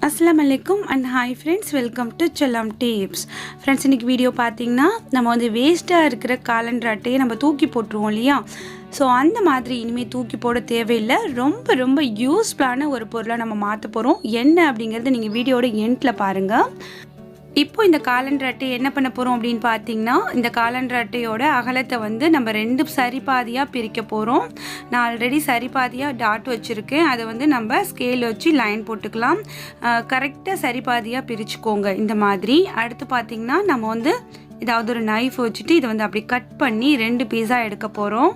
अस्सलामु अलैकुम and hi friends, welcome to Chellam Tips. Friends, இன்னைக்கு வீடியோ பார்த்தீங்கன்னா நம்ம வந்து வேஸ்ட்டாக இருக்கிற காலண்டர் அட்டையை நம்ம தூக்கி போட்டுருவோம் இல்லையா. ஸோ அந்த மாதிரி இனிமேல் தூக்கி போட தேவையில்லை. ரொம்ப ரொம்ப யூஸ்ஃபுல்லான ஒரு பொருளை நம்ம மாற்ற போகிறோம். என்ன அப்படிங்கிறது நீங்கள் வீடியோட எண்டில் பாருங்கள். இப்போ இந்த காலண்டர் அட்டை என்ன பண்ண போகிறோம் அப்படின்னு பார்த்தீங்கன்னா, இந்த காலண்டர் அட்டையோட அகலத்தை வந்து நம்ம 2 சரிபாதியாக பிரிக்க போகிறோம். நான் ஆல்ரெடி சரிபாதியாக டாட் வச்சுருக்கேன். அதை வந்து நம்ம ஸ்கேல் வச்சு லைன் போட்டுக்கலாம். கரெக்டாக சரிபாதியாக பிரிச்சுக்கோங்க இந்த மாதிரி. அடுத்து பார்த்திங்கன்னா நம்ம வந்து ஏதாவது ஒரு நைஃப் வச்சுட்டு இதை வந்து அப்படி கட் பண்ணி 2 பீஸாக எடுக்க போகிறோம்.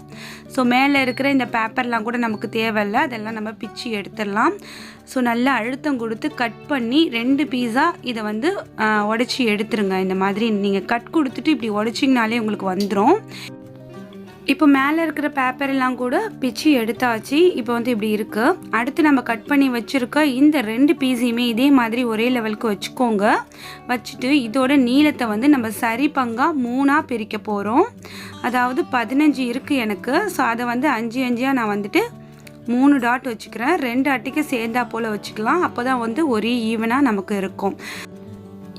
ஸோ மேலே இருக்கிற இந்த பேப்பர்லாம் கூட நமக்கு தேவையில்லை, அதெல்லாம் நம்ம பிச்சு எடுத்துடலாம். ஸோ நல்லா அழுத்தம் கொடுத்து கட் பண்ணி 2 பீஸாக இதை வந்து உடச்சி எடுத்துருங்க. இந்த மாதிரி நீங்கள் கட் கொடுத்துட்டு இப்படி உடச்சிங்கனாலே உங்களுக்கு வந்துடும். இப்போ மேலே இருக்கிற பேப்பர் எல்லாம் கூட பிச்சு எடுத்தாச்சு. இப்போ வந்து இப்படி இருக்குது. அடுத்து நம்ம கட் பண்ணி வச்சுருக்க இந்த 2 பீஸையுமே இதே மாதிரி ஒரே லெவலுக்கு வச்சுக்கோங்க. வச்சுட்டு இதோட நீளத்தை வந்து நம்ம சரி பங்காக 3ஆக பிரிக்க போகிறோம். அதாவது 15 இருக்குது எனக்கு. ஸோ அதை வந்து 5 நான் வந்துட்டு 3 டாட் வச்சுக்கிறேன். 2 அட்டைக்கு சேர்ந்தா போல் வச்சுக்கலாம். அப்போ தான் வந்து ஒரே ஈவனாக நமக்கு இருக்கும்.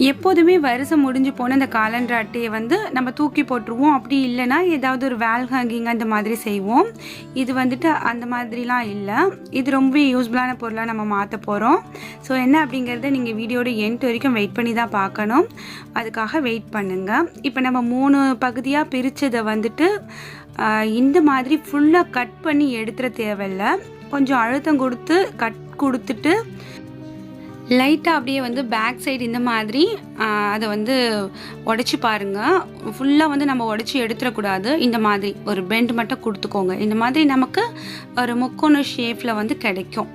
எப்போதுமே வருஷம் முடிஞ்சு போன இந்த காலண்டர் அட்டையை வந்து நம்ம தூக்கி போட்டுருவோம். அப்படி இல்லைன்னா ஏதாவது ஒரு வேல் ஹேங்கிங் அந்த மாதிரி செய்வோம். இது வந்துட்டு அந்த மாதிரிலாம் இல்லை. இது ரொம்ப யூஸ்ஃபுல்லான பொருளாக நம்ம மாற்ற போகிறோம். ஸோ என்ன அப்படிங்கிறத நீங்கள் வீடியோட எண்ட் வரைக்கும் வெயிட் பண்ணி தான் பார்க்கணும். அதுக்காக வெயிட் பண்ணுங்கள். இப்போ நம்ம 3 பகுதியாக பிரித்ததை வந்துட்டு இந்த மாதிரி ஃபுல்லாக கட் பண்ணி எடுத்துட தேவையில்லை. கொஞ்சம் அழுத்தம் கொடுத்து கட் கொடுத்துட்டு லைட்டாக அப்படியே வந்து பேக் சைடு இந்த மாதிரி அதை வந்து உடச்சி பாருங்கள். ஃபுல்லாக வந்து நம்ம உடச்சி எடுத்துடக்கூடாது. இந்த மாதிரி ஒரு பெண்ட் மட்டும் கொடுத்துக்கோங்க. இந்த மாதிரி நமக்கு ஒரு முக்கோண ஷேப்பில் வந்து கிடைக்கும்.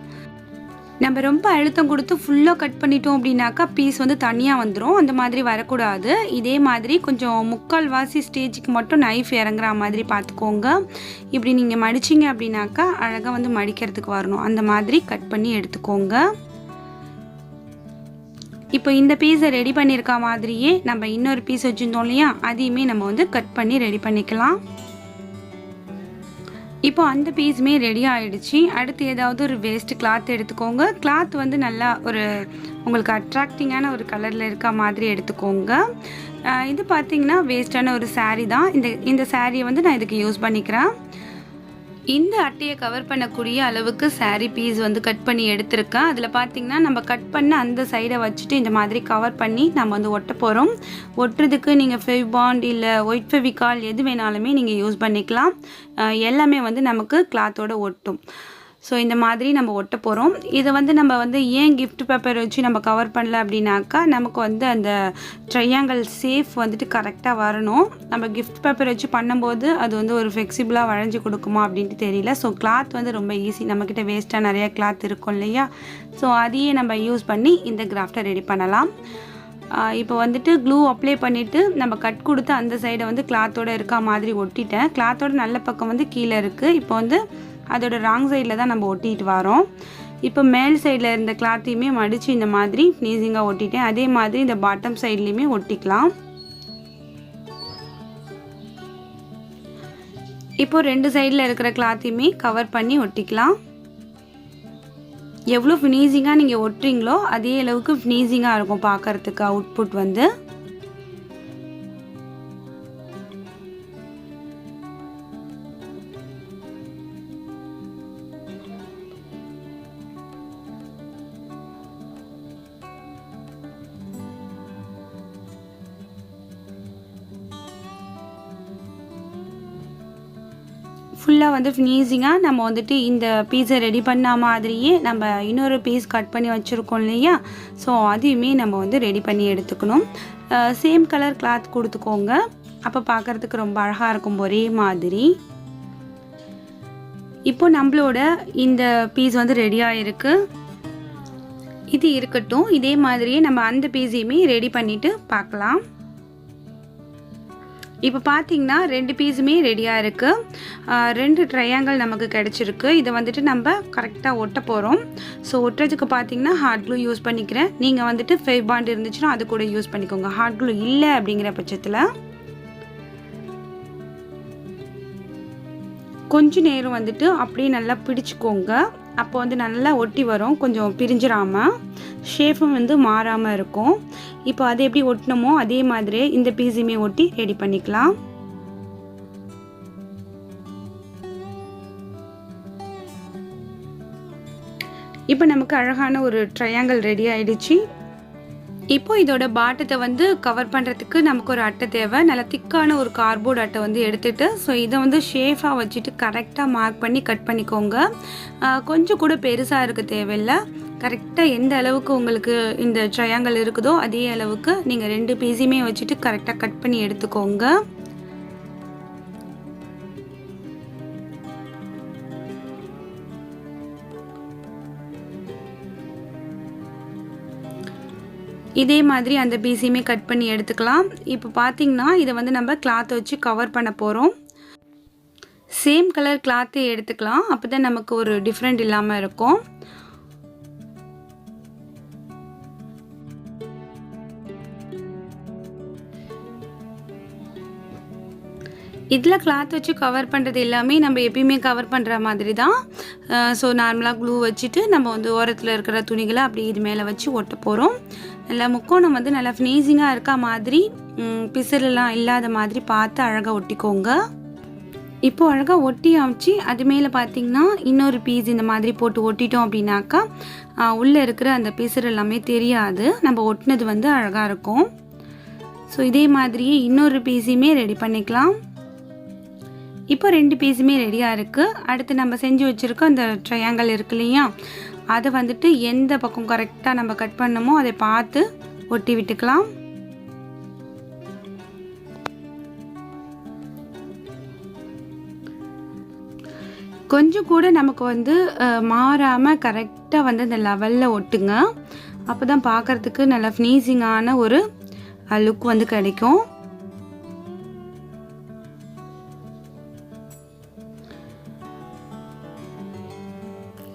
நம்ம ரொம்ப அழுத்தம் கொடுத்து ஃபுல்லாக கட் பண்ணிட்டோம் அப்படின்னாக்கா பீஸ் வந்து தனியாக வந்துடும். அந்த மாதிரி வரக்கூடாது. இதே மாதிரி கொஞ்சம் முக்கால்வாசி ஸ்டேஜுக்கு மட்டும் நைஃப் இறங்குற மாதிரி பார்த்துக்கோங்க. இப்படி நீங்கள் மடிச்சிங்க அப்படின்னாக்கா அழகாக வந்து மடிக்கிறதுக்கு வரணும். அந்த மாதிரி கட் பண்ணி எடுத்துக்கோங்க. இப்போ இந்த பீஸை ரெடி பண்ணியிருக்க மாதிரியே நம்ம இன்னொரு பீஸ் வச்சுருந்தோம் இல்லையா, அதையுமே நம்ம வந்து கட் பண்ணி ரெடி பண்ணிக்கலாம். இப்போ அந்த பீஸுமே ரெடி ஆகிடுச்சு. அடுத்து ஏதாவது ஒரு வேஸ்ட் கிளாத் எடுத்துக்கோங்க. கிளாத் வந்து நல்லா ஒரு உங்களுக்கு அட்ராக்டிங்கான ஒரு கலரில் இருக்க மாதிரி எடுத்துக்கோங்க. இது பார்த்திங்கன்னா வேஸ்டான ஒரு சாரீ தான். இந்த சாரியை வந்து நான் இதுக்கு யூஸ் பண்ணிக்கிறேன். இந்த அட்டையை கவர் பண்ணக்கூடிய அளவுக்கு சாரீ பீஸ் வந்து கட் பண்ணி எடுத்திருக்கேன். அதில் பார்த்திங்கன்னா நம்ம கட் பண்ண அந்த சைடை வச்சுட்டு இந்த மாதிரி கவர் பண்ணி நம்ம வந்து ஒட்ட போகிறோம். ஒட்டுறதுக்கு நீங்கள் ஃபெவிபாண்ட் இல்லை ஒயிட் ஃபெவிகால் எது வேணாலுமே நீங்கள் யூஸ் பண்ணிக்கலாம். எல்லாமே வந்து நமக்கு கிளாத்தோடு ஒட்டும். ஸோ இந்த மாதிரி நம்ம ஒட்ட போகிறோம். இதை வந்து நம்ம வந்து ஏன் கிஃப்ட் பேப்பர் வச்சு நம்ம கவர் பண்ணல அப்படின்னாக்கா நமக்கு வந்து அந்த ட்ரையாங்கிள் சேஃப் வந்துட்டு கரெக்டாக வரணும். நம்ம கிஃப்ட் பேப்பர் வச்சு பண்ணும்போது அது வந்து ஒரு ஃப்ளெக்சிபிளாக வளைஞ்சு கொடுக்குமா அப்படின்ட்டு தெரியல. ஸோ கிளாத் வந்து ரொம்ப ஈஸி. நம்மக்கிட்ட வேஸ்ட்டாக நிறையா கிளாத் இருக்கும் இல்லையா. ஸோ அதையே நம்ம யூஸ் பண்ணி இந்த கிராஃப்டை ரெடி பண்ணலாம். இப்போ வந்துட்டு க்ளூ அப்ளை பண்ணிவிட்டு நம்ம கட் கொடுத்து அந்த சைடை வந்து கிளாத்தோடு இருக்கா மாதிரி ஒட்டிட்டேன். கிளாத்தோட நல்ல பக்கம் வந்து கீழே இருக்குது. இப்போ வந்து அதோட ராங் சைடில் தான் நம்ம ஒட்டிட்டு வரோம். இப்போ மேல் சைடில் இருந்த கிளாத்தையுமே மடித்து இந்த மாதிரி ஃபினிஷிங்காக ஒட்டிட்டேன். அதே மாதிரி இந்த பாட்டம் சைட்லேயுமே ஒட்டிக்கலாம். இப்போ 2 சைடில் இருக்கிற கிளாத்தையுமே கவர் பண்ணி ஒட்டிக்கலாம். எவ்வளோ ஃபினிஷிங்காக நீங்கள் ஒட்டுறீங்களோ அதே அளவுக்கு ஃபினிஷிங்காக இருக்கும் பார்க்குறதுக்கு அவுட்புட் வந்து. ஃபுல்லாக வந்து ஃபினிஷிங்காக நம்ம வந்துட்டு இந்த பீஸை ரெடி பண்ண மாதிரியே நம்ம இன்னொரு பீஸ் கட் பண்ணி வச்சுருக்கோம் இல்லையா. ஸோ அதையுமே நம்ம வந்து ரெடி பண்ணி எடுத்துக்கணும். சேம் கலர் கிளாத் கொடுத்துக்கோங்க. அப்போ பார்க்குறதுக்கு ரொம்ப அழகாக இருக்கும் ஒரே மாதிரி. இப்போ நம்மளோட இந்த பீஸ் வந்து ரெடியாக இருக்குது. இது இருக்கட்டும். இதே மாதிரியே நம்ம அந்த பீஸையுமே ரெடி பண்ணிவிட்டு பார்க்கலாம். இப்போ பார்த்தீங்கன்னா 2 பீஸுமே ரெடியாக இருக்குது. 2 ட்ரையாங்கிள் நமக்கு கிடச்சிருக்கு. இதை வந்துட்டு நம்ம கரெக்டாக ஒட்ட போகிறோம். ஸோ ஒட்டுறதுக்கு பார்த்தீங்கன்னா ஹாட் க்ளூ யூஸ் பண்ணிக்கிறேன். நீங்கள் வந்துட்டு ஃபெவிபாண்ட் இருந்துச்சுன்னா அது கூட யூஸ் பண்ணிக்கோங்க. ஹாட் க்ளூ இல்லை அப்படிங்கிற பட்சத்தில் கொஞ்ச நேரம் வந்துட்டு அப்படியே நல்லா பிடிச்சிக்கோங்க. அப்போ வந்து நல்லா ஒட்டி வரும், கொஞ்சம் பிரிஞ்சிடாமல். ஷேப்பும் வந்து மாறாமல் இருக்கும். இப்போ அதை எப்படி ஒட்டினமோ அதே மாதிரியே இந்த பீஸுமே ஒட்டி ரெடி பண்ணிக்கலாம். இப்போ நமக்கு அழகான ஒரு ட்ரையாங்கிள் ரெடி ஆயிடுச்சு. இப்போ இதோட பாட்டத்தை வந்து கவர் பண்ணுறதுக்கு நமக்கு ஒரு அட்டை தேவை. நல்லா திக்கான ஒரு கார்ட்போர்ட் அட்டை வந்து எடுத்துகிட்டு இதை வந்து ஷேஃபாக வச்சுட்டு கரெக்டாக மார்க் பண்ணி கட் பண்ணிக்கோங்க. கொஞ்சம் கூட பெருசாக இருக்க தேவையில்லை. கரெக்டாக எந்த அளவுக்கு உங்களுக்கு இந்த ட்ரையாங்கிள் இருக்குதோ அதே அளவுக்கு நீங்கள் 2 பீஸுமே வச்சுட்டு கரெக்டாக கட் பண்ணி எடுத்துக்கோங்க. இதே மாதிரி அந்த பீஸையுமே கட் பண்ணி எடுத்துக்கலாம். இப்போ பார்த்தீங்கன்னா இதை வந்து நம்ம கிளாத்தை வச்சு கவர் பண்ண போகிறோம். சேம் கலர் கிளாத்தை எடுத்துக்கலாம். அப்போ தான் நமக்கு ஒரு டிஃப்ரெண்ட் இல்லாமல் இருக்கும். இதில் கிளாத் வச்சு கவர் பண்ணுறது எல்லாமே நம்ம எப்பயுமே கவர் பண்ணுற மாதிரி தான். நார்மலாக க்ளூ வச்சுட்டு நம்ம வந்து ஓரத்தில் இருக்கிற துணிகளை அப்படி இது மேலே வச்சு ஒட்ட போகிறோம். நல்லா முக்கோணம் வந்து நல்லா ஃபினிஷிங்காக இருக்க மாதிரி பிசுறெல்லாம் இல்லாத மாதிரி பார்த்து அழகாக ஒட்டிக்கோங்க. இப்போது அழகாக ஒட்டி ஆச்சு. அது மேலே பார்த்திங்கன்னா இன்னொரு பீஸ் இந்த மாதிரி போட்டு ஒட்டிட்டோம் அப்படின்னாக்கா உள்ளே இருக்கிற அந்த பிசுறு எல்லாமே தெரியாது. நம்ம ஒட்டினது வந்து அழகாக இருக்கும். இதே மாதிரியே இன்னொரு பீஸையுமே ரெடி பண்ணிக்கலாம். இப்போ 2 பீஸுமே ரெடியாக இருக்குது. அடுத்து நம்ம செஞ்சு வச்சுருக்கோம் அந்த ட்ரையாங்கிள் இருக்கு இல்லையா, அதை வந்துட்டு எந்த பக்கம் கரெக்டாக நம்ம கட் பண்ணமோ அதை பார்த்து ஒட்டி விட்டுக்கலாம். கொஞ்சம் கூட நமக்கு வந்து மாறாமல் கரெக்டாக வந்து அந்த லெவலில் ஒட்டுங்க. அப்போ தான் பார்க்குறதுக்கு நல்லா ஃபினிஷிங்கான ஒரு லுக் வந்து கிடைக்கும்.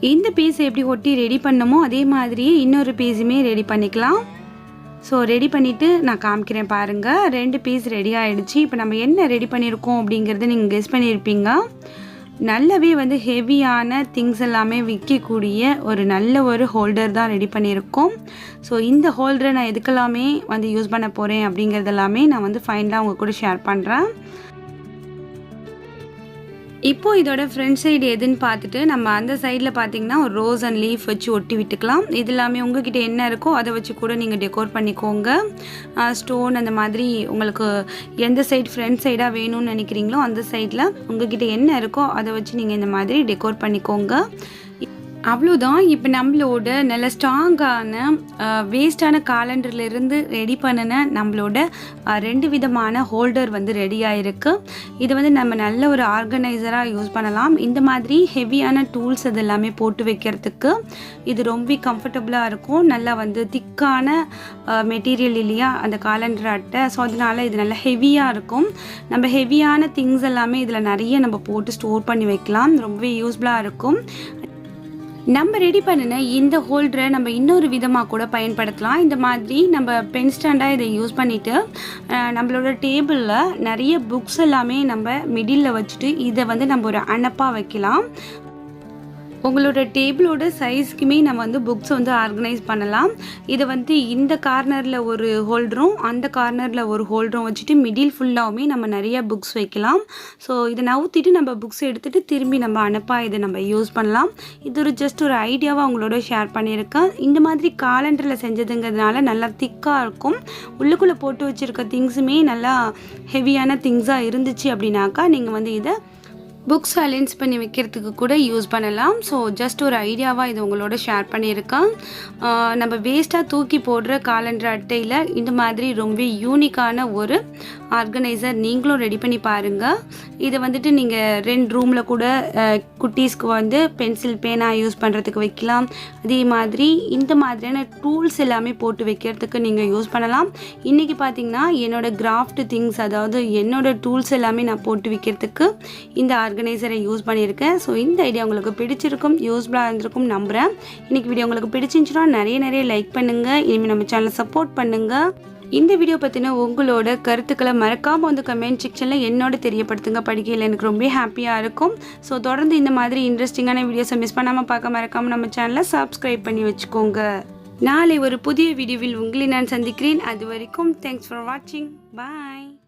இந்த பீஸை எப்படி ஒட்டி ரெடி பண்ணமோ அதே மாதிரியே இன்னொரு பீஸுமே ரெடி பண்ணிக்கலாம். ரெடி பண்ணிவிட்டு நான் காமிக்கிறேன் பாருங்கள். 2 பீஸ் ரெடி ஆகிடுச்சு. இப்போ நம்ம என்ன ரெடி பண்ணியிருக்கோம் அப்படிங்கிறத நீங்கள் கெஸ் பண்ணியிருப்பீங்க. நல்லாவே வந்து ஹெவியான திங்ஸ் எல்லாமே விற்கக்கூடிய ஒரு நல்ல ஒரு ஹோல்டர் தான் ரெடி பண்ணியிருக்கோம். இந்த ஹோல்டரை நான் எதுக்கெல்லாமே வந்து யூஸ் பண்ண போகிறேன் அப்படிங்கிறதெல்லாமே நான் வந்து ஃபைனலாக உங்கள் கூட ஷேர் பண்ணுறேன். இப்போது இதோட ஃப்ரண்ட் சைடு எதுன்னு பார்த்துட்டு நம்ம அந்த சைடில் பார்த்திங்கன்னா ஒரு ரோஸ் அண்ட் லீஃப் வச்சு ஒட்டி விட்டுக்கலாம். இது எல்லாமே உங்கள்கிட்ட என்ன இருக்கோ அதை வச்சு கூட நீங்கள் டெக்கோர் பண்ணிக்கோங்க. ஸ்டோன் அந்த மாதிரி உங்களுக்கு எந்த சைடு ஃப்ரண்ட் சைடாக வேணும்னு நினைக்கிறீங்களோ அந்த சைடில் உங்கள்கிட்ட என்ன இருக்கோ அதை வச்சு நீங்கள் இந்த மாதிரி டெக்கோர் பண்ணிக்கோங்க. அவ்வளோதான். இப்போ நம்மளோட நல்ல ஸ்ட்ராங்கான வேஸ்டான காலண்டர்லேருந்து ரெடி பண்ணின நம்மளோட 2 விதமான ஹோல்டர் வந்து ரெடியாக இருக்குது. இதை வந்து நம்ம நல்ல ஒரு ஆர்கனைசராக யூஸ் பண்ணலாம். இந்த மாதிரி ஹெவியான டூல்ஸ் அது எல்லாமே போட்டு வைக்கிறதுக்கு இது ரொம்ப கம்ஃபர்டபுளாக இருக்கும். நல்லா வந்து திக்கான மெட்டீரியல் இல்லையா அந்த காலண்டர் அட்டை. அதனால் இது நல்லா ஹெவியாக இருக்கும். நம்ம ஹெவியான திங்ஸ் எல்லாமே இதில் நிறைய நம்ம போட்டு ஸ்டோர் பண்ணி வைக்கலாம். ரொம்பவே யூஸ்ஃபுல்லாக இருக்கும். நம்ம ரெடி பண்ணின இந்த ஹோல்டரை நம்ம இன்னொரு விதமாக கூட பயன்படுத்தலாம். இந்த மாதிரி நம்ம பென் ஸ்டாண்டாக இதை யூஸ் பண்ணிவிட்டு நம்மளோட டேபிளில் நிறைய புக்ஸ் எல்லாமே நம்ம மிடில் வச்சுட்டு இதை வந்து நம்ம ஒரு அணைப்பாக வைக்கலாம். உங்களோட டேபிளோட சைஸ்க்குமே நம்ம வந்து புக்ஸ் வந்து ஆர்கனைஸ் பண்ணலாம். இதை வந்து இந்த கார்னரில் ஒரு ஹோல்டரும் அந்த கார்னரில் ஒரு ஹோல்டரும் வச்சுட்டு மிடில் ஃபுல்லாகவுமே நம்ம நிறைய புக்ஸ் வைக்கலாம். இதை நவுத்திட்டு நம்ம புக்ஸ் எடுத்துகிட்டு திரும்பி நம்ம அனுப்பாக இதை நம்ம யூஸ் பண்ணலாம். இது ஒரு ஜஸ்ட் ஒரு ஐடியாவாக அவங்களோட ஷேர் பண்ணியிருக்கேன். இந்த மாதிரி காலண்டரில் செஞ்சதுங்கிறதுனால நல்லா திக்காக இருக்கும். உள்ளுக்குள்ளே போட்டு வச்சுருக்க திங்ஸுமே நல்லா ஹெவியான திங்ஸாக இருந்துச்சு அப்படின்னாக்கா நீங்கள் வந்து இதை புக்ஸ் அலைன்ஸ் பண்ணி வைக்கிறதுக்கு கூட யூஸ் பண்ணலாம். ஜஸ்ட் ஒரு ஐடியாவாக இது உங்களோட ஷேர் பண்ணியிருக்கேன். நம்ம வேஸ்ட்டாக தூக்கி போடுற காலண்டர் அட்டையில் இந்த மாதிரி ரொம்ப யூனிக்கான ஒரு ஆர்கனைசர் நீங்களும் ரெடி பண்ணி பாருங்கள். இதை வந்துட்டு நீங்கள் 2 ரூமில் கூட குட்டீஸ்க்கு வந்து பென்சில் பேனா யூஸ் பண்ணுறதுக்கு வைக்கலாம். அதே மாதிரி இந்த மாதிரியான டூல்ஸ் எல்லாமே போட்டு வைக்கிறதுக்கு நீங்கள் யூஸ் பண்ணலாம். இன்றைக்கி பார்த்திங்கன்னா என்னோடய கிராஃப்ட் திங்ஸ், அதாவது என்னோடய டூல்ஸ் எல்லாமே நான் போட்டு வைக்கிறதுக்கு இந்த ஆர்கனைசரை யூஸ் பண்ணியிருக்கேன். இந்த ஐடியா உங்களுக்கு பிடிச்சிருக்கும், யூஸ்ஃபுல்லாக இருந்திருக்கும் நம்புகிறேன். இன்றைக்கி வீடியோ உங்களுக்கு பிடிச்சிருந்துச்சுன்னா நிறைய லைக் பண்ணுங்கள். இனிமேல் நம்ம சேனலை சப்போர்ட் பண்ணுங்கள். இந்த வீடியோ பற்றின உங்களோட கருத்துக்களை மறக்காமல் வந்து கமெண்ட் செக்ஷனில் என்னோட தெரியப்படுத்துங்க. படிக்கையில் எனக்கு ரொம்ப ஹாப்பியாக இருக்கும். தொடர்ந்து இந்த மாதிரி இன்ட்ரெஸ்டிங்கான வீடியோஸை மிஸ் பண்ணாமல் பார்க்க மறக்காமல் நம்ம சேனலை சப்ஸ்கிரைப் பண்ணி வச்சுக்கோங்க. நாளை ஒரு புதிய வீடியோவில் உங்களை நான் சந்திக்கிறேன். அது வரைக்கும் தேங்க்ஸ் ஃபார் வாட்சிங். பாய்.